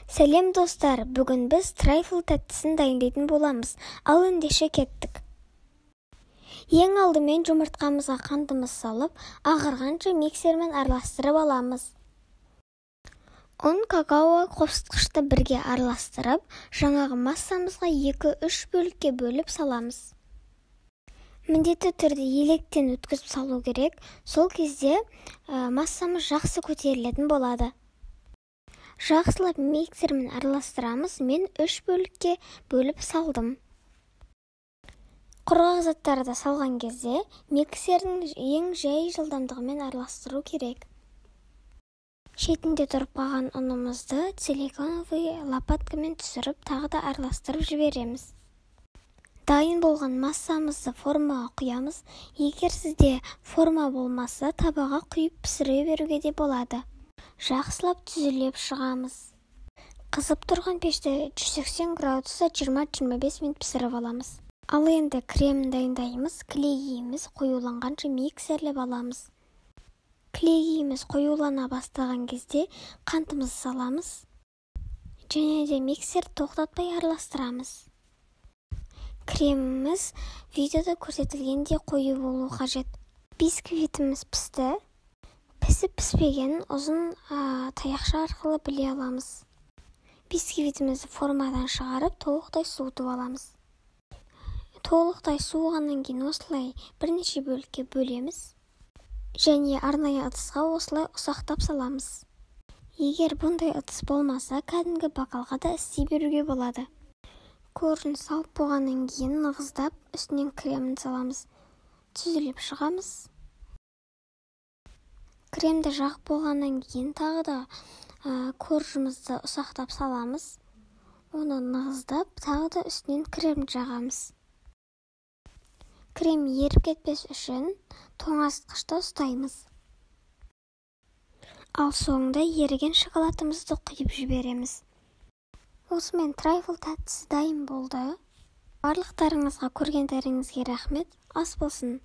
Сәлем достар, бүгін біз трайфл тәттісін дайындайтын боламыз, ал ендеше кеттік. Ең алдымен жұмыртқамызға қантымыз салып, ағарғанша миксермен араластырып аламыз. Ұн, какао қосқышты бірге араластырып, жаңағы массамызға 2-3 бөлікке бөліп саламыз. Міндетті түрде електен өткізіп салу керек, сол кезде массамыз жақсы көтерілетін болады. Жақсылап миксермен араластырамыз, мен 3 бөлікке бөліп салдым. Құрғақ заттарды салған кезде миксердің ең жай жылдамдығымен араластыру керек. Шетінде тұрып қалған ұнымызды силиконовый лопаткамен түсіріп, тағы да араластырып жібереміз. Дайын болған массамызды формаға құямыз. Егер сізде форма болмаса, табаға құйып пісіре беруге де болады. Жақсылап түзілеп шығамыз. Қызып тұрған пеште 180 градуста 20-25 минут пісіріп аламыз. Ал енді кремін дайындаймыз. Клейгейіміз қоюланғанша миксерлеп аламыз. Клейгейіміз қоюлана бастаған кезде қантымызды саламыз. Және де миксер тоқтатпай араластырамыз. Креміміз видеода көрсетілгендей қою болу қажет. Бисквитіміз пісті. Пісіп-піспегенін ұзын таяқша арқылы біле аламыз. Бисквитімізді формадан шығарып, толықтай суытып аламыз. Толықтай суығаннан кейін осылай бірнеше бөлікке бөлеміз. Және арнайы ыдысқа осылай ұсақтап саламыз. Егер бұндай ыдыс болмаса, кәдімгі бокалға да істей беруге болады. Көрін салып болғаннан кейін нығыздап, үстінен кремін саламыз. Түзіліп шығамыз. Кремді жақ болғаннан кейін тағы да коржымызды ұсақтап саламыз. Оны нығыздап, тағы да үстінен крем жағамыз. Крем еріп кетпес үшін тоңазытқышта ұстаймыз. Ал соңында еріген шоколадымызды құйып жібереміз. Осымен трайфл тәттісі дайын болды. Барлықтарыңызға көргендеріңізге рахмет. Ас болсын.